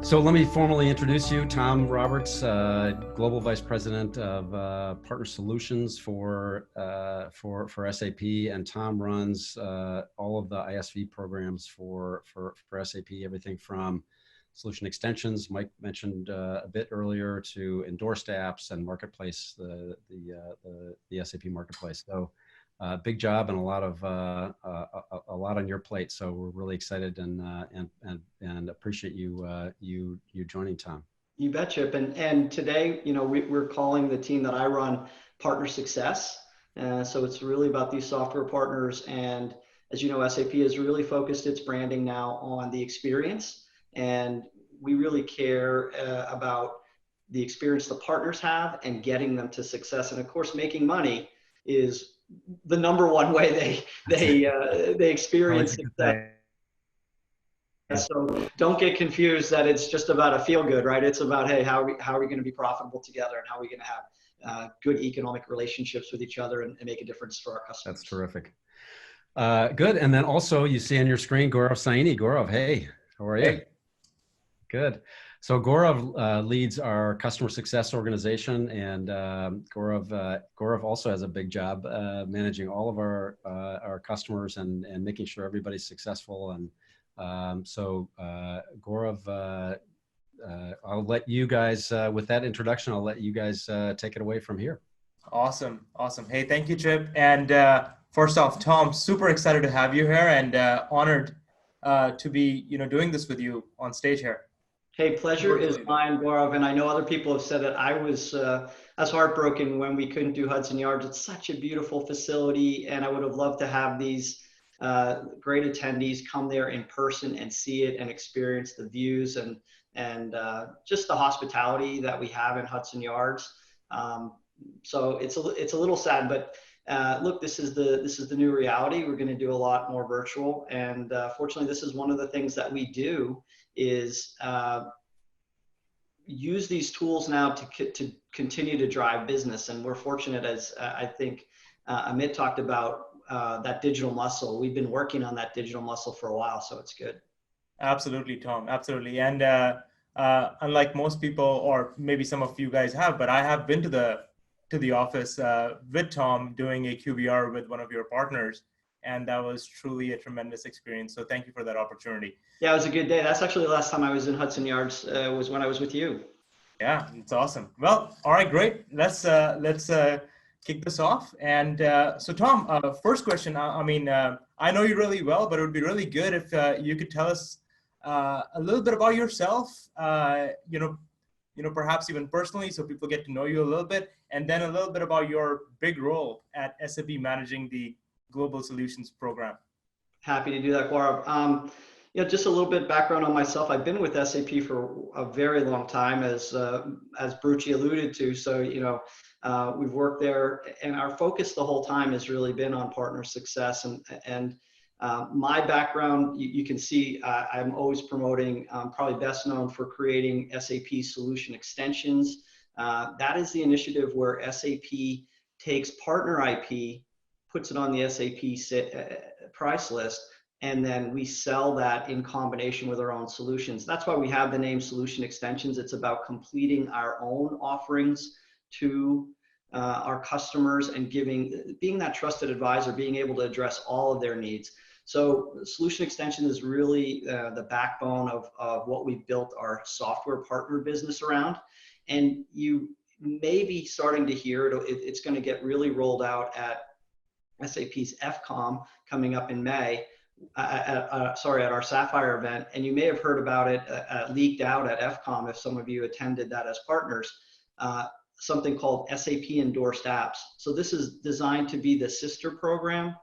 So let me formally introduce you, Tom Roberts, Global Vice President of Partner Solutions for SAP, and Tom runs all of the ISV programs for SAP, everything from solution extensions, Mike mentioned a bit earlier, to endorsed apps and marketplace, the SAP marketplace. So big job and a lot on your plate. So we're really excited and appreciate you joining, Tom. You bet, Chip. And today, we're calling the team that I run Partner Success. So it's really about these software partners. And as you know, SAP has really focused its branding now on the experience. And we really care about the experience the partners have and getting them to success. And of course, making money is the number one way they experience success. So don't get confused that it's just about a feel good, right? It's about, hey, how are we going to be profitable together, and how are we going to have good economic relationships with each other and make a difference for our customers. That's terrific. Good. And then also you see on your screen, Gaurav Saini. Gaurav, hey, how are you? Hey. Good. So Gaurav leads our customer success organization, and Gaurav also has a big job managing all of our customers and making sure everybody's successful. And so Gaurav, I'll let you guys, with that introduction, I'll let you guys take it away from here. Awesome. Hey, thank you, Chip. And first off, Tom, super excited to have you here, and honored to be doing this with you on stage here. Hey, pleasure is mine, Gaurav, and I know other people have said it. I was heartbroken when we couldn't do Hudson Yards. It's such a beautiful facility, and I would have loved to have these great attendees come there in person and see it and experience the views and just the hospitality that we have in Hudson Yards. So it's a little sad, but look, this is the new reality. We're going to do a lot more virtual, and fortunately, this is one of the things that we do is use these tools now to continue to drive business. And we're fortunate, as I think Amit talked about, that digital muscle. We've been working on that digital muscle for a while, so it's good. Absolutely, Tom. Absolutely. And unlike most people, or maybe some of you guys have, but I have been to the office with Tom doing a QBR with one of your partners. And that was truly a tremendous experience. So thank you for that opportunity. Yeah, it was a good day. That's actually the last time I was in Hudson Yards was when I was with you. Yeah, it's awesome. Well, all right, great. Let's kick this off. And so Tom, first question, I know you really well, but it would be really good if you could tell us a little bit about yourself, perhaps even personally, so people get to know you a little bit, and then a little bit about your big role at SAP managing the Global Solutions Program. Happy to do that, Gaurav. Just a little bit background on myself. I've been with SAP for a very long time, as Brucci alluded to. So, we've worked there, and our focus the whole time has really been on partner success. And my background, you can see, I'm always promoting, probably best known for creating SAP solution extensions. That is the initiative where SAP takes partner IP, puts it on the SAP price list, and then we sell that in combination with our own solutions. That's why we have the name Solution Extensions. It's about completing our own offerings to our customers and being that trusted advisor, being able to address all of their needs. So Solution Extension is really the backbone of what we've built our software partner business around. And you may be starting to hear it. It's going to get really rolled out at SAP's FCOM coming up in May, at our Sapphire event. And you may have heard about it leaked out at FCOM if some of you attended that as partners, something called SAP Endorsed Apps. So this is designed to be the sister program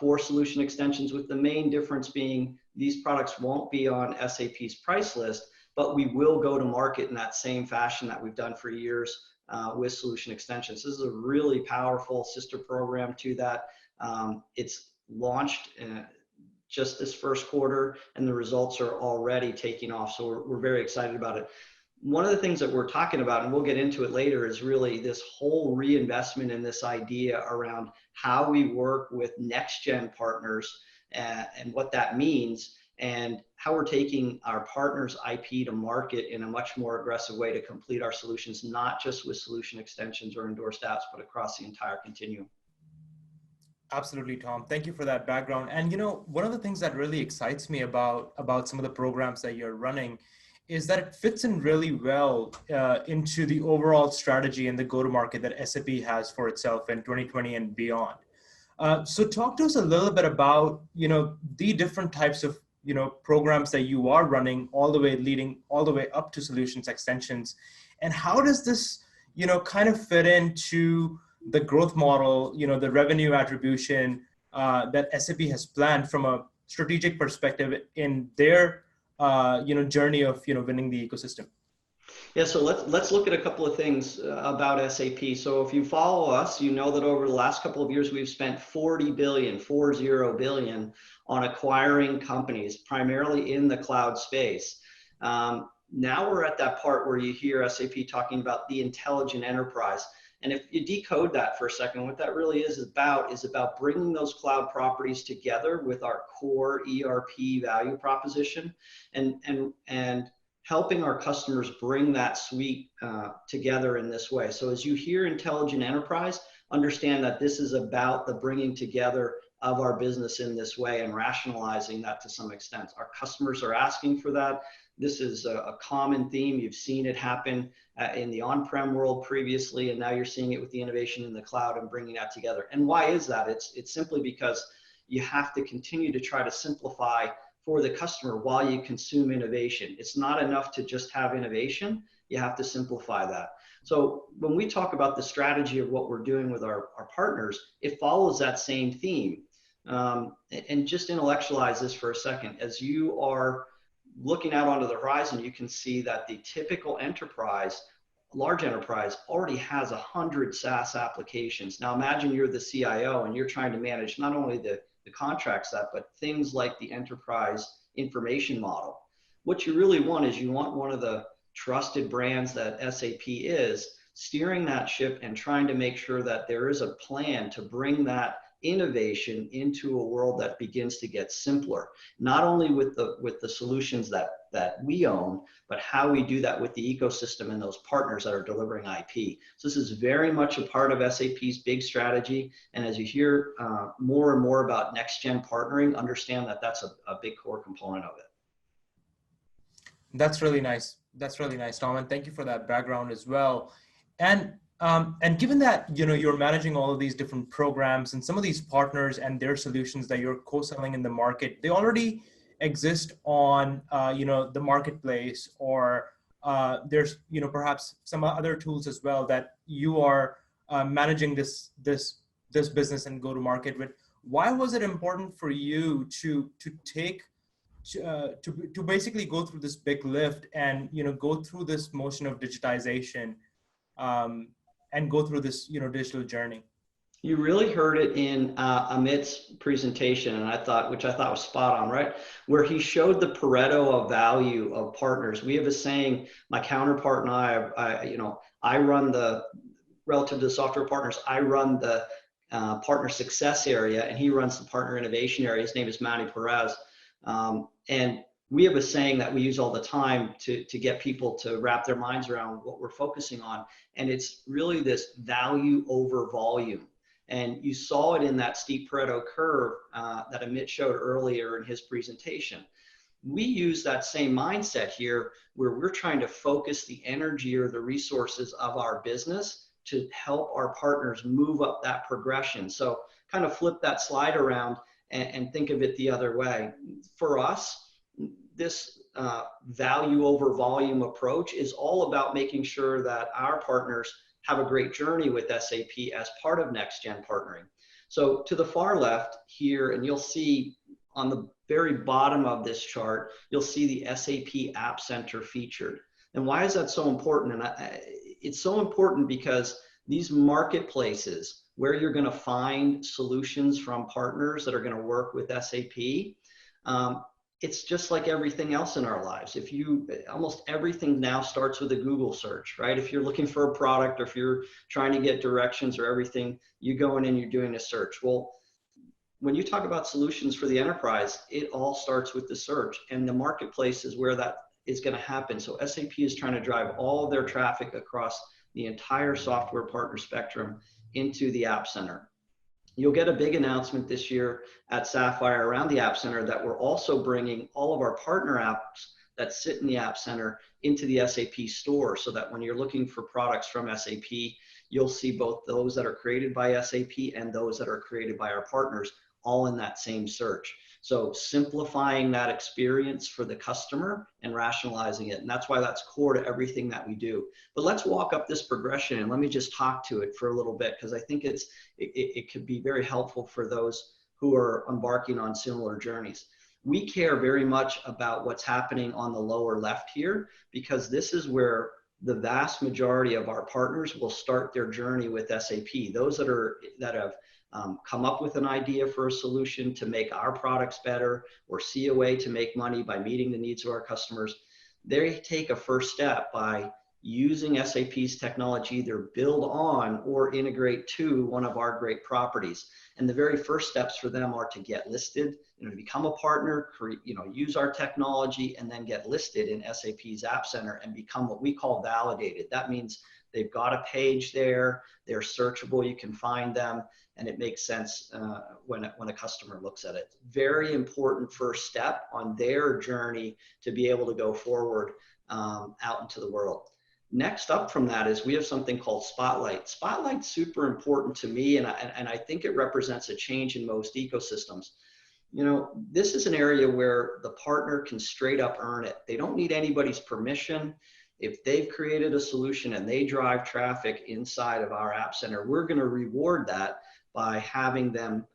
for solution extensions, with the main difference being these products won't be on SAP's price list, but we will go to market in that same fashion that we've done for years with solution extensions. This is a really powerful sister program to that. It's launched just this first quarter, and the results are already taking off. So we're very excited about it. One of the things that we're talking about, and we'll get into it later, is really this whole reinvestment in this idea around how we work with next-gen partners and what that means. and how we're taking our partners' IP to market in a much more aggressive way to complete our solutions, not just with solution extensions or endorsed apps, but across the entire continuum. Absolutely, Tom. Thank you for that background. And one of the things that really excites me about some of the programs that you're running is that it fits in really well into the overall strategy and the go-to-market that SAP has for itself in 2020 and beyond. So talk to us a little bit about the different types of programs that you are running, leading all the way up to solutions extensions, and how does this kind of fit into the growth model, the revenue attribution that SAP has planned from a strategic perspective in their journey of winning the ecosystem? Yeah, so let's look at a couple of things about SAP. So if you follow us, you know that over the last couple of years, we've spent 40 billion on acquiring companies, primarily in the cloud space. Now we're at that part where you hear SAP talking about the intelligent enterprise. And if you decode that for a second, what that really is about bringing those cloud properties together with our core ERP value proposition and helping our customers bring that suite together in this way. So as you hear intelligent enterprise, understand that this is about the bringing together of our business in this way and rationalizing that to some extent. Our customers are asking for that. This is a common theme. You've seen it happen in the on-prem world previously, and now you're seeing it with the innovation in the cloud and bringing that together. And why is that? It's simply because you have to continue to try to simplify for the customer while you consume innovation. It's not enough to just have innovation. You have to simplify that. So when we talk about the strategy of what we're doing with our partners, it follows that same theme. And just intellectualize this for a second. As you are looking out onto the horizon, you can see that the typical enterprise, large enterprise, already has 100 SaaS applications. Now imagine you're the CIO and you're trying to manage not only the contract set, but things like the enterprise information model. What you really want is you want one of the trusted brands that SAP is, steering that ship and trying to make sure that there is a plan to bring that innovation into a world that begins to get simpler, not only with the solutions that we own, but how we do that with the ecosystem and those partners that are delivering IP. So this is very much a part of SAP's big strategy. And as you hear more and more about next-gen partnering, understand that that's a big core component of it. That's really nice. That's really nice, Tom. And thank you for that background as well. And given that you're managing all of these different programs and some of these partners and their solutions that you're co-selling in the market, they already exist on the marketplace, or there's perhaps some other tools as well that you are managing this business and go to market with. Why was it important for you to basically go through this big lift and go through this motion of digitization? And go through this, digital journey? You really heard it in Amit's presentation, and which I thought was spot on, right? Where he showed the Pareto of value of partners. We have a saying, my counterpart and I run relative to the software partners, I run the partner success area, and he runs the partner innovation area. His name is Manny Perez. And we have a saying that we use all the time to get people to wrap their minds around what we're focusing on. And it's really this value over volume. And you saw it in that steep Pareto curve that Amit showed earlier in his presentation. We use that same mindset here where we're trying to focus the energy or the resources of our business to help our partners move up that progression. So kind of flip that slide around and think of it the other way. For us, this value over volume approach is all about making sure that our partners have a great journey with SAP as part of next-gen partnering. So to the far left here, and you'll see on the very bottom of this chart, you'll see the SAP App Center featured. And why is that so important? And it's so important because these marketplaces where you're going to find solutions from partners that are going to work with SAP, it's just like everything else in our lives. Almost everything now starts with a Google search, right? If you're looking for a product, or if you're trying to get directions or everything, you go in and you're doing a search. Well, when you talk about solutions for the enterprise, it all starts with the search, and the marketplace is where that is going to happen. So SAP is trying to drive all of their traffic across the entire software partner spectrum into the App Center. You'll get a big announcement this year at Sapphire around the App Center that we're also bringing all of our partner apps that sit in the App Center into the SAP store, so that when you're looking for products from SAP, you'll see both those that are created by SAP and those that are created by our partners all in that same search. So simplifying that experience for the customer and rationalizing it. And that's why that's core to everything that we do. But let's walk up this progression and let me just talk to it for a little bit, because I think it could be very helpful for those who are embarking on similar journeys. We care very much about what's happening on the lower left here, because this is where the vast majority of our partners will start their journey with SAP. Those that have come up with an idea for a solution to make our products better, or see a way to make money by meeting the needs of our customers, they take a first step by using SAP's technology, either build on or integrate to one of our great properties. And the very first steps for them are to get listed, to become a partner, use our technology, and then get listed in SAP's App Center and become what we call validated. That means they've got a page there, they're searchable, you can find them, and it makes sense when a customer looks at it. Very important first step on their journey to be able to go forward out into the world. Next up from that is we have something called Spotlight. Spotlight's super important to me, and I think it represents a change in most ecosystems. This is an area where the partner can straight up earn it. They don't need anybody's permission. If they've created a solution and they drive traffic inside of our App Center, we're going to reward that by having them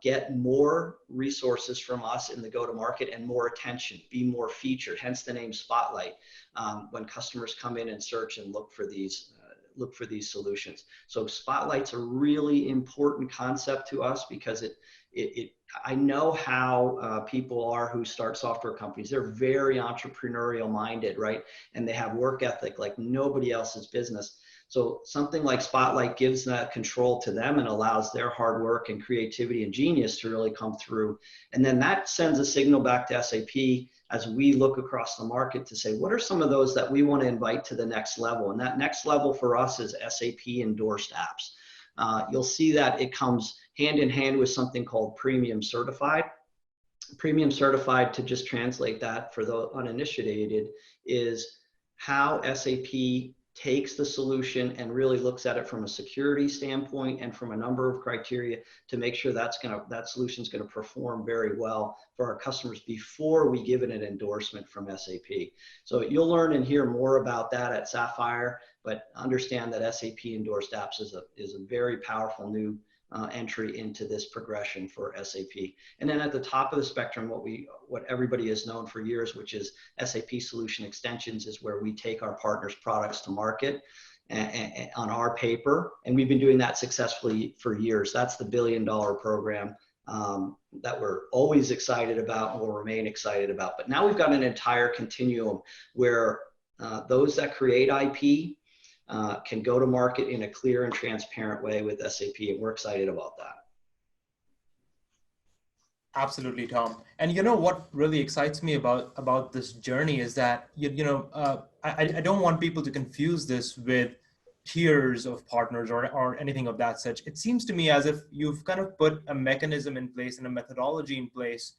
get more resources from us in the go-to-market and more attention, be more featured, hence the name Spotlight, when customers come in and search and look for these solutions. So Spotlight's a really important concept to us, because I know how people are who start software companies. They're very entrepreneurial minded, right? And they have work ethic like nobody else's business. So something like Spotlight gives that control to them and allows their hard work and creativity and genius to really come through. And then that sends a signal back to SAP as we look across the market to say, what are some of those that we want to invite to the next level? And that next level for us is SAP Endorsed apps. You'll see that it comes hand in hand with something called Premium Certified. Premium Certified, to just translate that for the uninitiated, is how SAP takes the solution and really looks at it from a security standpoint and from a number of criteria to make sure that solution is going to perform very well for our customers before we give it an endorsement from SAP. So you'll learn and hear more about that at Sapphire, but understand that SAP Endorsed Apps is a very powerful new entry into this progression for SAP. And then at the top of the spectrum, what everybody has known for years, which is SAP Solution Extensions, is where we take our partners' products to market on our paper. And we've been doing that successfully for years. That's the $1 billion program that we're always excited about and will remain excited about. But now we've got an entire continuum where those that create IP can go to market in a clear and transparent way with SAP, and we're excited about that. Absolutely, Tom. And what really excites me about this journey is that I don't want people to confuse this with tiers of partners or anything of that such. It seems to me as if you've kind of put a mechanism in place and a methodology in place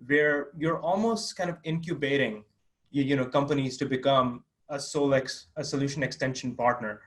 where you're almost kind of incubating companies to become a solution extension partner,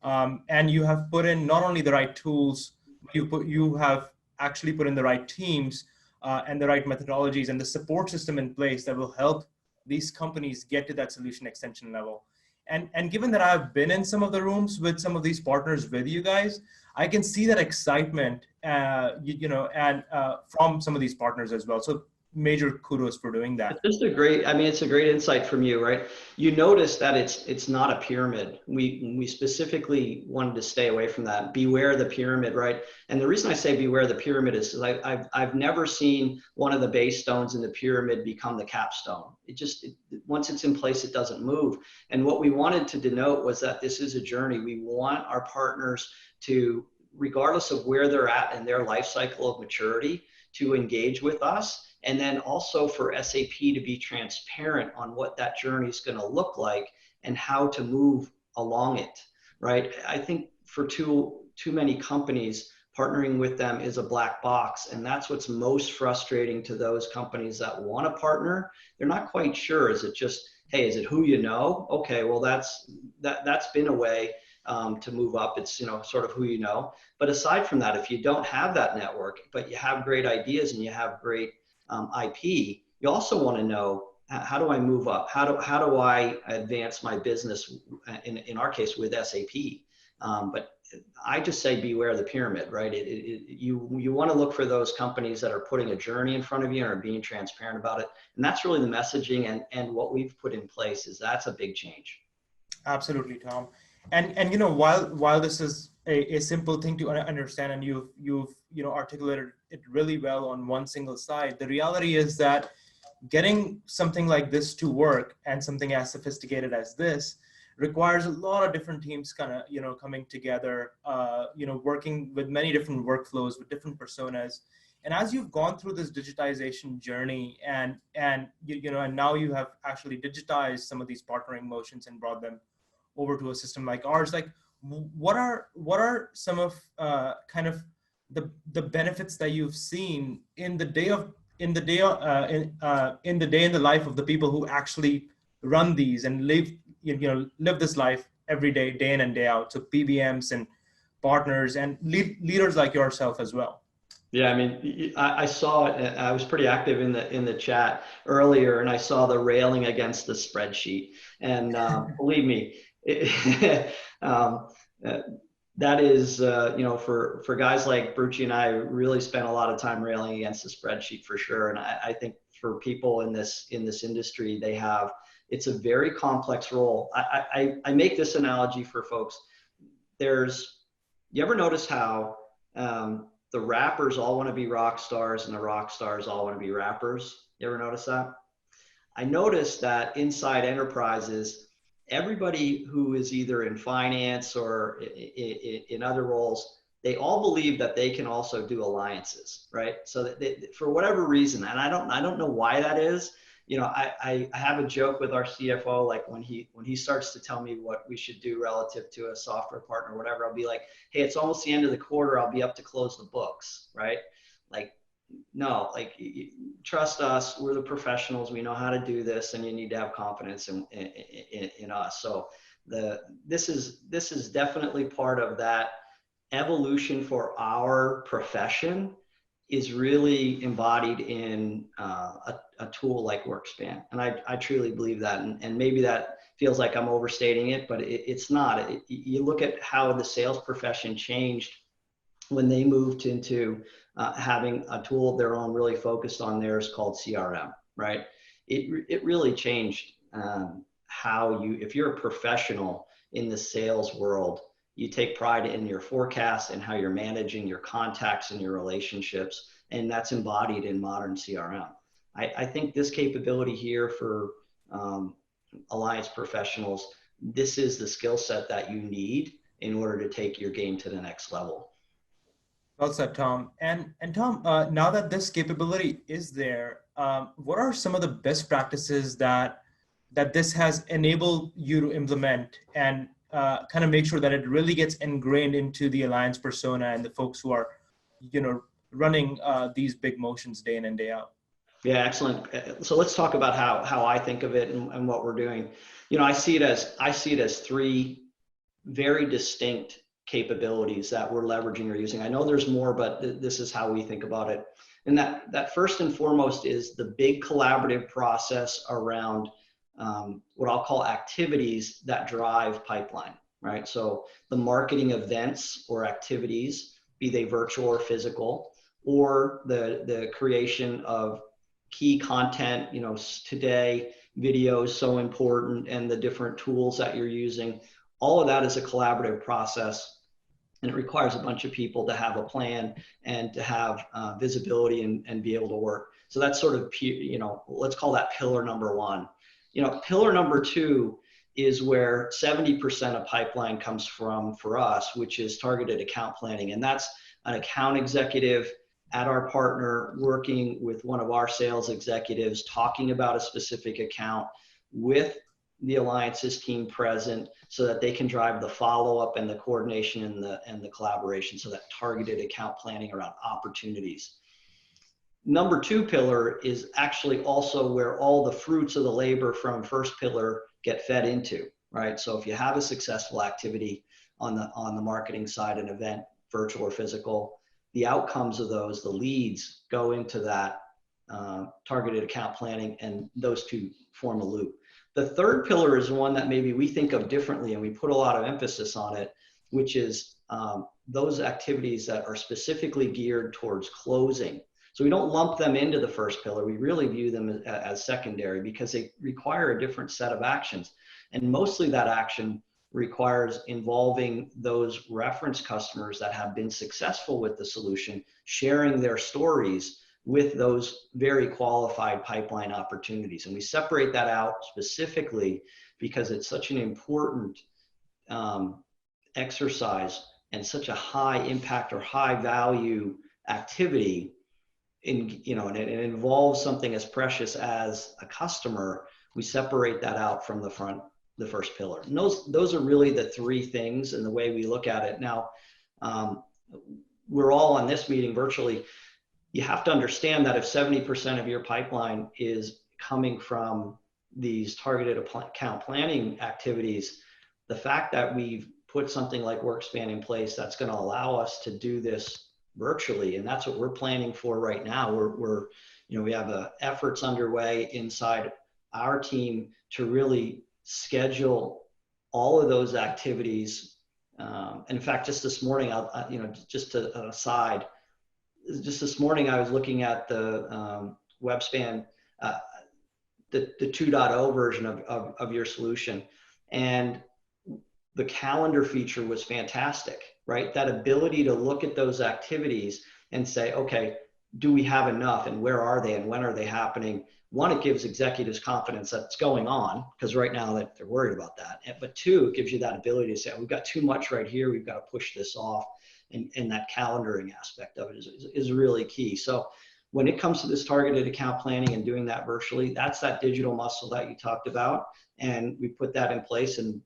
and you have put in not only the right tools, you have actually put in the right teams and the right methodologies and the support system in place that will help these companies get to that solution extension level. And given that I've been in some of the rooms with some of these partners with you guys, I can see that excitement, from some of these partners as well. So major kudos for doing that. It's a great insight from you, right? You notice that it's not a pyramid. We specifically wanted to stay away from that. Beware the pyramid, right? And the reason I say beware the pyramid is I've never seen one of the base stones in the pyramid become the capstone. Once it's in place, it doesn't move. And what we wanted to denote was that this is a journey. We want our partners to, regardless of where they're at in their life cycle of maturity, to engage with us. And then also for SAP to be transparent on what that journey is going to look like and how to move along it, right? I think for too many companies, partnering with them is a black box, and that's what's most frustrating to those companies that want to partner. They're not quite sure. Is it just, hey, is it who you know? Okay, well that's been a way to move up. It's, you know, sort of who you know. But aside from that, if you don't have that network, but you have great ideas and you have great IP, you also want to know, how do I move up? How do I advance my business? In our case with SAP, but I just say beware of the pyramid, right? You want to look for those companies that are putting a journey in front of you and are being transparent about it. And that's really the messaging, and what we've put in place is that's a big change. Absolutely, Tom. And you know, while this is a simple thing to understand, and you've you know articulated it really well on one single side, the reality is that getting something like this to work, and something as sophisticated as this, requires a lot of different teams kind of, you know, coming together, you know, working with many different workflows with different personas. And as you've gone through this digitization journey, and you know, and now you have actually digitized some of these partnering motions and brought them over to a system like ours, like what are some of kind of the benefits that you've seen in the day in the life of the people who actually run these and live this life every day, day in and day out? So PBMs and partners and leaders like yourself as well. Yeah, I mean, I saw it. I was pretty active in the chat earlier, and I saw the railing against the spreadsheet. And believe me, that is, you know, for guys like Brucci and I, really spent a lot of time railing against the spreadsheet for sure. And I think for people in this industry, it's a very complex role. I make this analogy for folks. You ever notice how the rappers all want to be rock stars and the rock stars all want to be rappers? You ever notice that? I noticed that inside enterprises, everybody who is either in finance or in other roles, they all believe that they can also do alliances, right? So that for whatever reason, and I don't know why that is. You know, I have a joke with our CFO, like when he starts to tell me what we should do relative to a software partner or whatever, I'll be like, hey, it's almost the end of the quarter, I'll be up to close the books, right? Like, no, like, trust us, we're the professionals, we know how to do this, and you need to have confidence in us. So this is definitely part of that evolution for our profession, is really embodied in a tool like WorkSpan. And I truly believe that. And maybe that feels like I'm overstating it, but it's not. You look at how the sales profession changed when they moved into having a tool of their own really focused on theirs called CRM, right? It really changed how if you're a professional in the sales world, you take pride in your forecasts and how you're managing your contacts and your relationships, and that's embodied in modern CRM. I think this capability here for alliance professionals, this is the skill set that you need in order to take your game to the next level. Well said, Tom. And Tom, now that this capability is there, what are some of the best practices that this has enabled you to implement and kind of make sure that it really gets ingrained into the alliance persona and the folks who are, you know, running these big motions day in and day out? Yeah, excellent. So let's talk about how I think of it and what we're doing. You know, I see it as three very distinct capabilities that we're leveraging or using. I know there's more, but this is how we think about it. And that first and foremost is the big collaborative process around what I'll call activities that drive pipeline, right? So the marketing events or activities, be they virtual or physical, or the creation of key content. You know, today video is so important, and the different tools that you're using, all of that is a collaborative process, and it requires a bunch of people to have a plan and to have visibility and be able to work. So that's sort of, you know, let's call that pillar number one. You know, pillar number two is where 70% of pipeline comes from for us, which is targeted account planning. And that's an account executive at our partner, working with one of our sales executives, talking about a specific account with the alliances team present so that they can drive the follow-up and the coordination and the collaboration, so that targeted account planning around opportunities. Number 2 pillar is actually also where all the fruits of the labor from first pillar get fed into, right? So if you have a successful activity on the marketing side, an event, virtual or physical, the outcomes of those, the leads, go into that targeted account planning, and those two form a loop. The third pillar is one that maybe we think of differently, and we put a lot of emphasis on it, which is those activities that are specifically geared towards closing. So we don't lump them into the first pillar. We really view them as secondary because they require a different set of actions. And mostly that action requires involving those reference customers that have been successful with the solution, sharing their stories with those very qualified pipeline opportunities. And we separate that out specifically because it's such an important exercise and such a high impact or high value activity and it involves something as precious as a customer. We separate that out from the first pillar. And those are really the 3 things in the way we look at it. Now, we're all on this meeting virtually. You have to understand that if 70% of your pipeline is coming from these targeted account planning activities, the fact that we've put something like WorkSpan in place that's going to allow us to do this virtually, and that's what we're planning for right now. We have efforts underway inside our team to really schedule all of those activities. And in fact, just this morning, just an aside, just this morning I was looking at the WebSpan, the 2.0 version of your solution, and the calendar feature was fantastic, right? That ability to look at those activities and say, okay, do we have enough, and where are they, and when are they happening? One, it gives executives confidence that it's going on, because right now they're worried about that. But 2, it gives you that ability to say, we've got too much right here, we've got to push this off. And that calendaring aspect of it is really key. So when it comes to this targeted account planning and doing that virtually, that's that digital muscle that you talked about. And we put that in place. And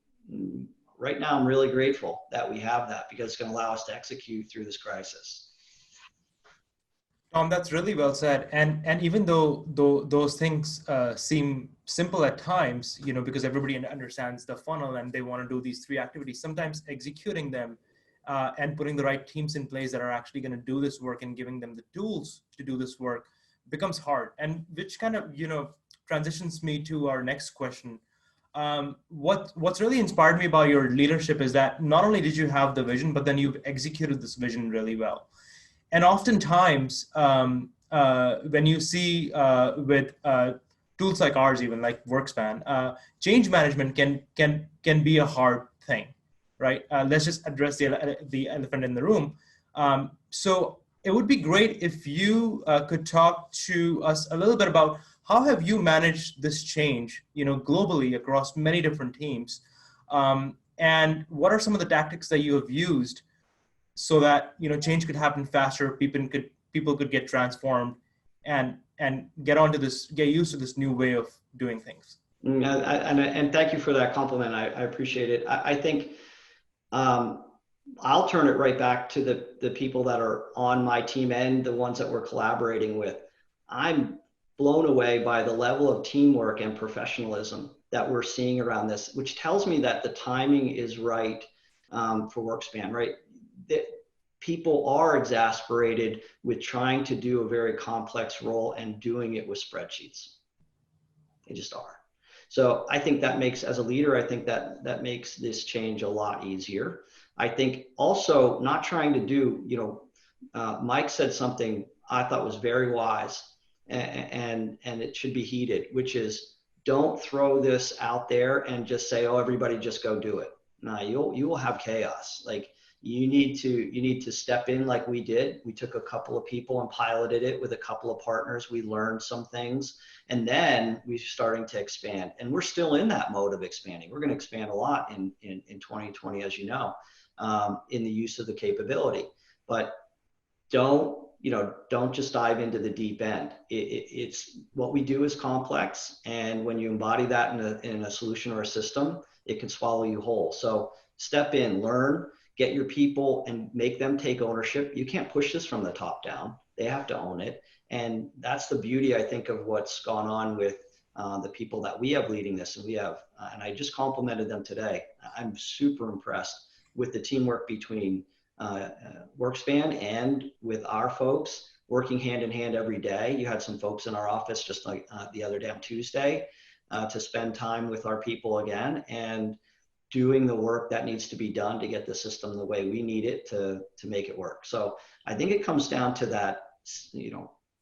right now I'm really grateful that we have that, because it's going to allow us to execute through this crisis. Tom, that's really well said. And even though those things seem simple at times, because everybody understands the funnel and they want to do these 3 activities, sometimes executing them and putting the right teams in place that are actually going to do this work and giving them the tools to do this work becomes hard. And which kind of, transitions me to our next question. What's really inspired me about your leadership is that not only did you have the vision, but then you've executed this vision really well. And oftentimes, when you see with tools like ours, even like WorkSpan, change management can be a hard thing, right? Let's just address the elephant in the room. So it would be great if you could talk to us a little bit about how have you managed this change, globally across many different teams, and what are some of the tactics that you have used so that change could happen faster, people could get transformed, and get used to this new way of doing things. And thank you for that compliment. I appreciate it. I think I'll turn it right back to the people that are on my team and the ones that we're collaborating with. I'm blown away by the level of teamwork and professionalism that we're seeing around this, which tells me that the timing is right for WorkSpan, right? People are exasperated with trying to do a very complex role and doing it with spreadsheets. They just are. So I think that makes, as a leader, I think that makes this change a lot easier. I think also not trying to do, Mike said something I thought was very wise, and it should be heeded, which is don't throw this out there and just say, oh, everybody just go do it. No, you will have chaos. Like you need to step in like we did. We took a couple of people and piloted it with a couple of partners. We learned some things, and then we're starting to expand, and we're still in that mode of expanding. We're going to expand a lot in 2020, as you know, in the use of the capability, but don't don't just dive into the deep end. It's what we do is complex, and when you embody that in a solution or a system, it can swallow you whole. So step in, learn, get your people, and make them take ownership. You can't push this from the top down. They have to own it, and that's the beauty, I think, of what's gone on with the people that we have leading this, and we have, and I just complimented them today. I'm super impressed with the teamwork between WorkSpan and with our folks working hand in hand every day. You had some folks in our office just like the other day on Tuesday to spend time with our people again and doing the work that needs to be done to get the system the way we need it to make it work. So I think it comes down to that,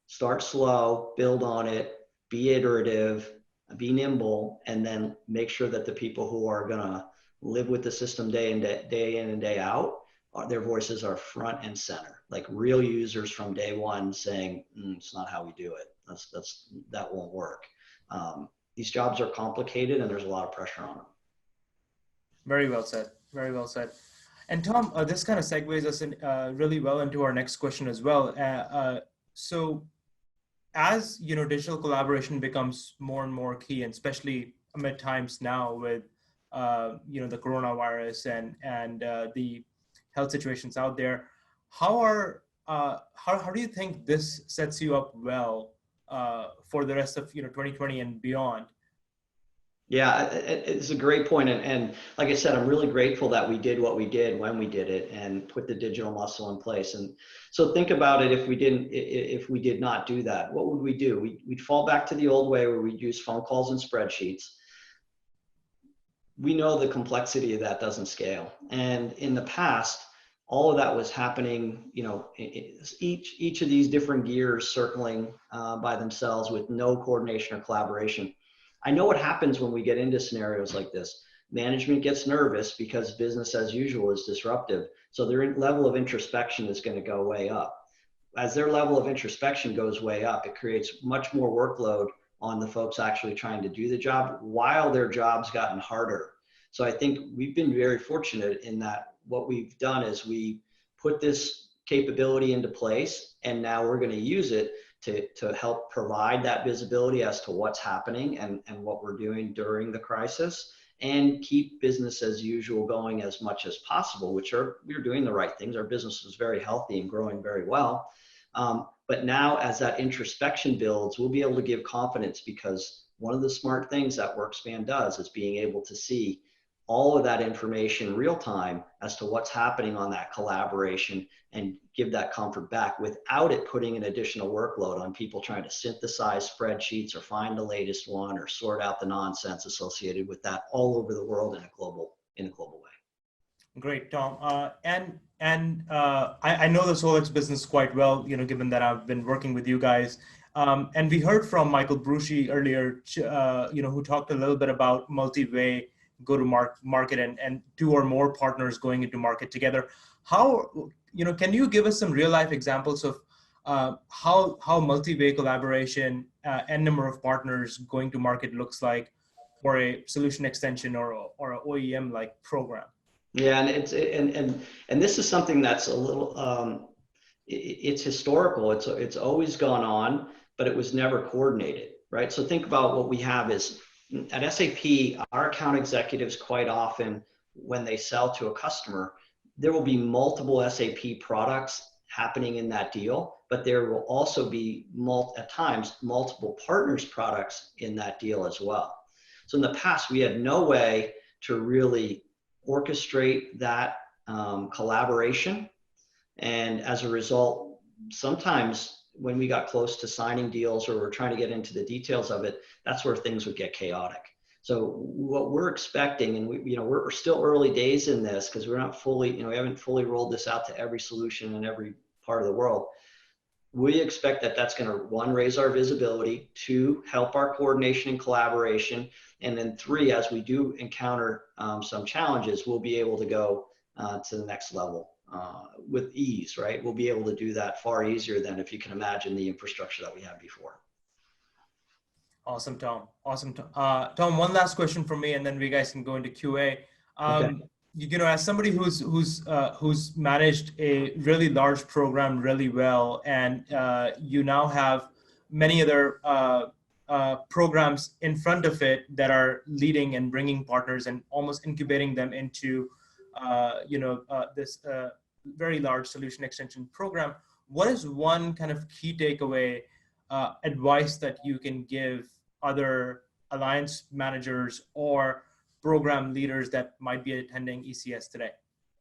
start slow, build on it, be iterative, be nimble, and then make sure that the people who are going to live with the system day in and day out, their voices are front and center, like real users from day one saying, it's not how we do it. That won't work. These jobs are complicated and there's a lot of pressure on them. Very well said. Very well said. And Tom, this kind of segues us in, really well into our next question as well. So as digital collaboration becomes more and more key, and especially amid times now with the coronavirus and the health situations out there, how do you think this sets you up well for the rest of 2020 and beyond? Yeah, it's a great point. And like I said, I'm really grateful that we did what we did when we did it and put the digital muscle in place. And so think about it, if we did not do that, what would we do? We'd fall back to the old way where we'd use phone calls and spreadsheets. We know the complexity of that doesn't scale. And in the past, all of that was happening, each of these different gears circling by themselves with no coordination or collaboration. I know what happens when we get into scenarios like this. Management gets nervous because business as usual is disruptive. So their level of introspection is going to go way up. As their level of introspection goes way up, it creates much more workload on the folks actually trying to do the job while their job's gotten harder. So I think we've been very fortunate in that what we've done is we put this capability into place, and now we're going to use it to help provide that visibility as to what's happening and what we're doing during the crisis, and keep business as usual going as much as possible, we're doing the right things. Our business is very healthy and growing very well. But now as that introspection builds, we'll be able to give confidence, because one of the smart things that WorkSpan does is being able to see all of that information real time as to what's happening on that collaboration and give that comfort back without it putting an additional workload on people trying to synthesize spreadsheets or find the latest one or sort out the nonsense associated with that all over the world in a global way. Great, Tom. I know the Solex business quite well, given that I've been working with you guys. And we heard from Michael Brucey earlier, who talked a little bit about MultiWay go-to-market and two or more partners going into market together. How, can you give us some real-life examples of how MultiWay collaboration and number of partners going to market looks like for a solution extension or an OEM like program? Yeah, and this is something that's a little it's historical. It's always gone on, but it was never coordinated, right? So think about what we have is at SAP, our account executives quite often, when they sell to a customer, there will be multiple SAP products happening in that deal, but there will also be at times multiple partners' products in that deal as well. So in the past, we had no way to really orchestrate that collaboration. And as a result, sometimes when we got close to signing deals or we're trying to get into the details of it, that's where things would get chaotic. So what we're expecting, and we're still early days in this because we're not fully, we haven't fully rolled this out to every solution in every part of the world. We expect that that's going to, one, raise our visibility, two, help our coordination and collaboration, and then three, as we do encounter some challenges, we'll be able to go to the next level with ease, right? We'll be able to do that far easier than if you can imagine the infrastructure that we had before. Awesome, Tom. Awesome. Tom, one last question from me, and then we guys can go into QA. Okay. you know, as somebody who's managed a really large program really well, and you now have many other programs in front of it that are leading and bringing partners and almost incubating them into, this very large solution extension program. What is one kind of key takeaway advice that you can give other alliance managers or program leaders that might be attending ECS today?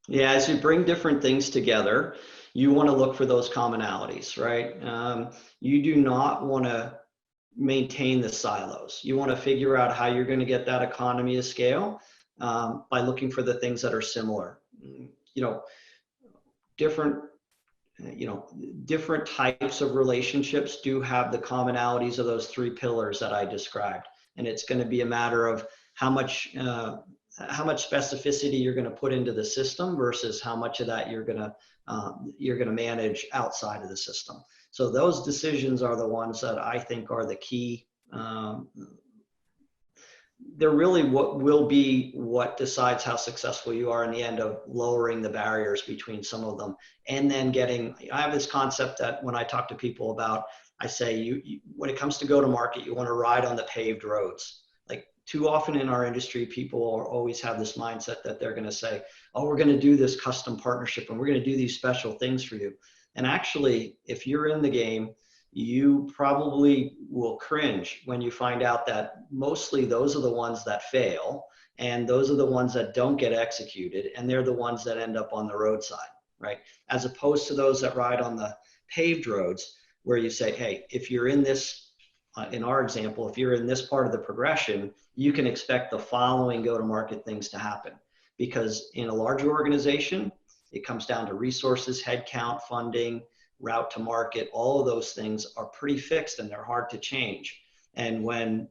Yeah, as you bring different things together, you want to look for those commonalities, right? You do not want to maintain the silos. You want to figure out how you're going to get that economy of scale by looking for the things that are similar. Different types of relationships do have the commonalities of those three pillars that I described. And it's going to be a matter of how much specificity you're going to put into the system versus how much of that you're going to manage outside of the system. So those decisions are the ones that I think are the key. They're really what decides how successful you are in the end of lowering the barriers between some of them. And then I have this concept that when I talk to people about, I say, when it comes to go to market, you want to ride on the paved roads. Like too often in our industry, people always have this mindset that they're going to say, oh, we're going to do this custom partnership and we're going to do these special things for you. And actually, if you're in the game, you probably will cringe when you find out that mostly those are the ones that fail and those are the ones that don't get executed, and they're the ones that end up on the roadside, right? As opposed to those that ride on the paved roads where you say, hey, if you're in this, in our example, if you're in this part of the progression, you can expect the following go-to-market things to happen. Because in a larger organization, it comes down to resources, headcount, funding, route to market. All of those things are pretty fixed and they're hard to change. And when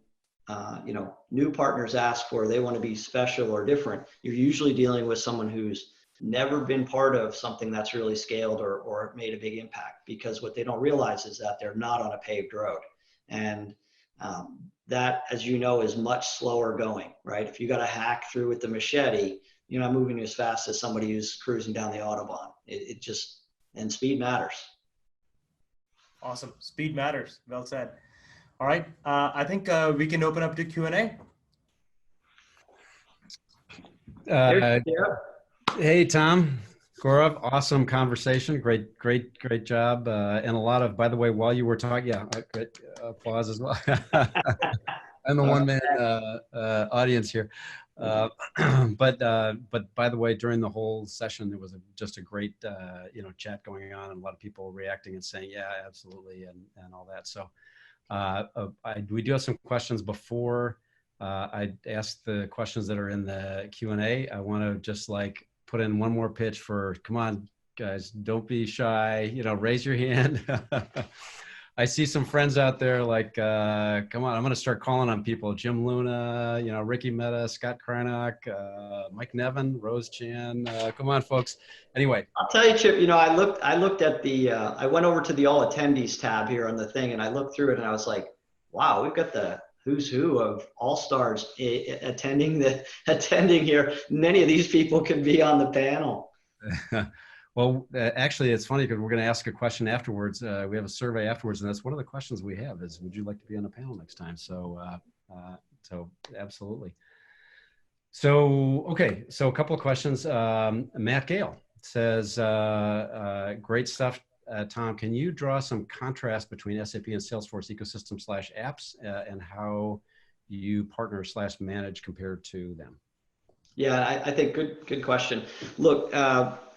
new partners ask for, they want to be special or different, you're usually dealing with someone who's never been part of something that's really scaled or made a big impact, because what they don't realize is that they're not on a paved road. And that, as you know, is much slower going, right? If you got to hack through with the machete, you're not moving as fast as somebody who's cruising down the Autobahn. And speed matters. Awesome. Speed matters. Well said. All right. I think we can open up to Q&A. Hey, Tom, Gaurav, awesome conversation. Great job. And a lot of, by the way, while you were talking, great applause as well. I'm the one-man audience here. But by the way, during the whole session, there was just a great, chat going on, and a lot of people reacting and saying, yeah, absolutely. And all that. So we do have some questions before I ask the questions that are in the Q&A. I want to just put in one more pitch for, come on, guys, don't be shy, raise your hand. I see some friends out there come on, I'm going to start calling on people. Jim Luna, Ricky Mehta, Scott Cranach, Mike Nevin, Rose Chan. Come on, folks. Anyway. I'll tell you, Chip, I looked at I went over to the all attendees tab here on the thing, and I looked through it and I was like, wow, we've got the who's who of all stars attending here. Many of these people could be on the panel. Well, actually, it's funny because we're going to ask a question afterwards. We have a survey afterwards, and that's one of the questions we have is, would you like to be on a panel next time? So absolutely. So, okay. So a couple of questions. Matt Gale says, great stuff. Tom, can you draw some contrast between SAP and Salesforce ecosystem / apps and how you partner / manage compared to them? Yeah, I think good question. Look,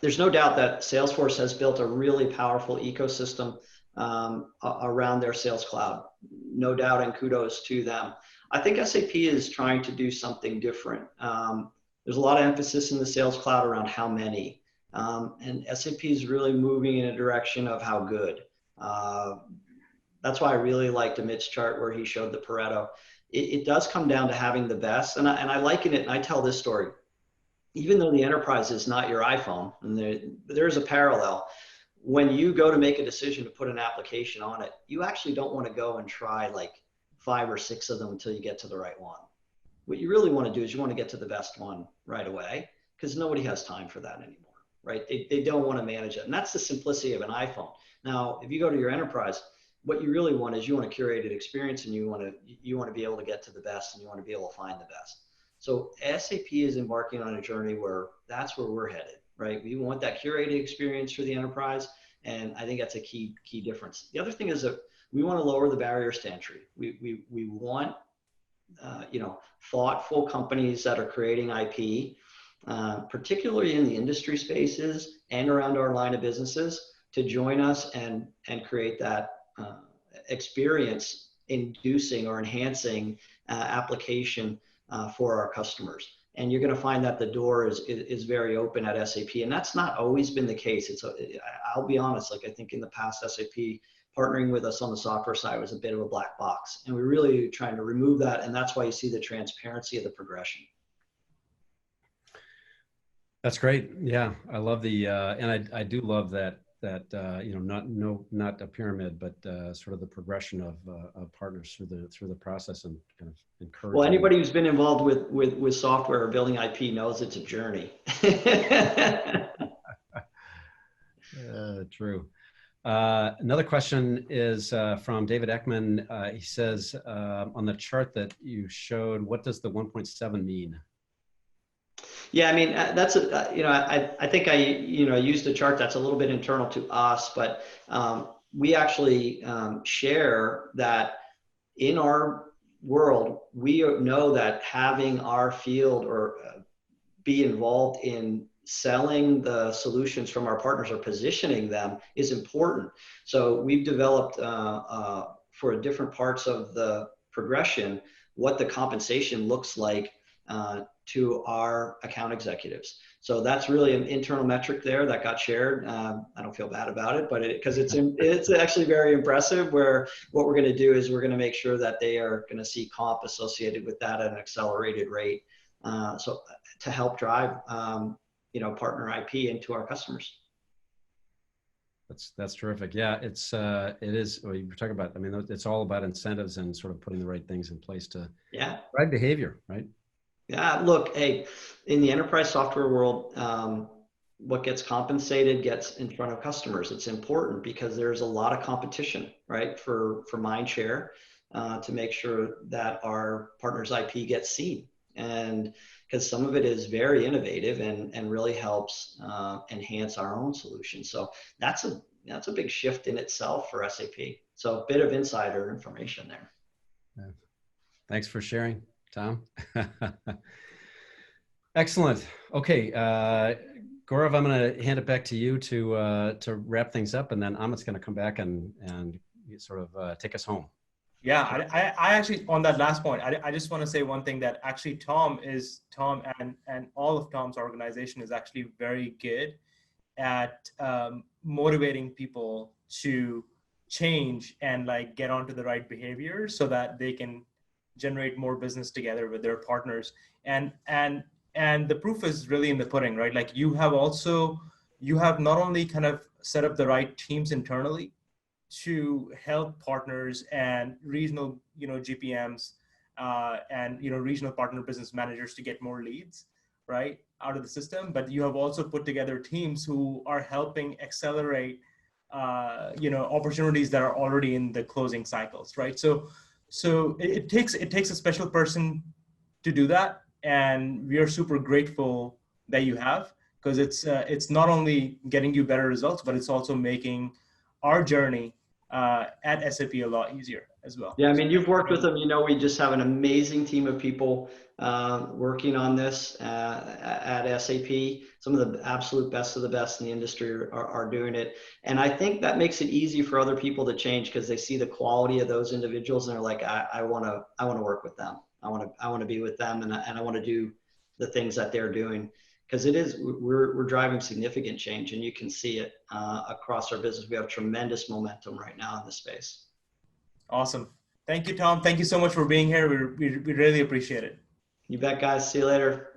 there's no doubt that Salesforce has built a really powerful ecosystem around their Sales Cloud. No doubt, and kudos to them. I think SAP is trying to do something different. There's a lot of emphasis in the Sales Cloud around how many, and SAP is really moving in a direction of how good. That's why I really liked Amit's chart where he showed the Pareto. It does come down to having the best, and I liken it, and I tell this story. Even though the enterprise is not your iPhone, and there's a parallel, when you go to make a decision to put an application on it, you actually don't want to go and try 5 or 6 of them until you get to the right one. What you really want to do is you want to get to the best one right away. because nobody has time for that anymore, right? They don't want to manage it. And that's the simplicity of an iPhone. Now, if you go to your enterprise, what you really want is you want a curated experience, and you want to be able to get to the best, and you want to be able to find the best. So SAP is embarking on a journey where that's where we're headed, right? We want that curated experience for the enterprise, and I think that's a key difference. The other thing is that we want to lower the barriers to entry. We want thoughtful companies that are creating IP, particularly in the industry spaces and around our line of businesses, to join us and create that experience inducing or enhancing application for our customers. And you're going to find that the door is very open at SAP, and that's not always been the case. I'll be honest, like I think in the past, SAP partnering with us on the software side was a bit of a black box, and we're really trying to remove that, and that's why you see the transparency of the progression. That's great. Yeah, I love the and I do love that not a pyramid, but sort of the progression of partners through the process, and kind of encourage. Well, anybody who's been involved with software or building IP knows it's a journey. True. Another question is from David Ekman. He says, on the chart that you showed, what does the 1.7 mean? Yeah, I mean, that's I think I used a chart that's a little bit internal to us, but we actually share that in our world, we know that having our field or be involved in selling the solutions from our partners or positioning them is important. So we've developed for different parts of the progression what the compensation looks like to our account executives. So that's really an internal metric there that got shared. I don't feel bad about it, but because it's actually very impressive, where what we're going to do is we're going to make sure that they are going to see comp associated with that at an accelerated rate. So to help drive partner IP into our customers. That's terrific. Yeah, it is. Well, you were talking about, I mean, it's all about incentives and sort of putting the right things in place to drive behavior, right? Yeah, look, hey, in the enterprise software world, what gets compensated gets in front of customers. It's important because there's a lot of competition, right, for mind share, to make sure that our partners' IP gets seen. And because some of it is very innovative and really helps enhance our own solution. So that's a big shift in itself for SAP. So a bit of insider information there. Yeah. Thanks for sharing, Tom. Excellent. Okay, Gaurav, I'm going to hand it back to you to wrap things up, and then Amit's going to come back and sort of take us home. Yeah, I actually, on that last point, I just want to say one thing, that actually Tom and all of Tom's organization is actually very good at motivating people to change and like get onto the right behavior so that they can generate more business together with their partners. And the proof is really in the pudding, right? Like you have not only kind of set up the right teams internally to help partners and regional, GPMs and, regional partner business managers to get more leads, right, out of the system. But you have also put together teams who are helping accelerate, opportunities that are already in the closing cycles, right? So it takes a special person to do that. And we are super grateful that you have, because it's not only getting you better results, but it's also making our journey at SAP a lot easier as well. Yeah, I mean, you've worked with them. We just have an amazing team of people working on this at SAP. Some of the absolute best of the best in the industry are doing it. And I think that makes it easy for other people to change, because they see the quality of those individuals and they're like, I want to work with them. I want to be with them, and I want to do the things that they're doing. Because we're driving significant change, and you can see it across our business. We have tremendous momentum right now in this space. Awesome. Thank you, Tom. Thank you so much for being here. We really appreciate it. You bet, guys. See you later.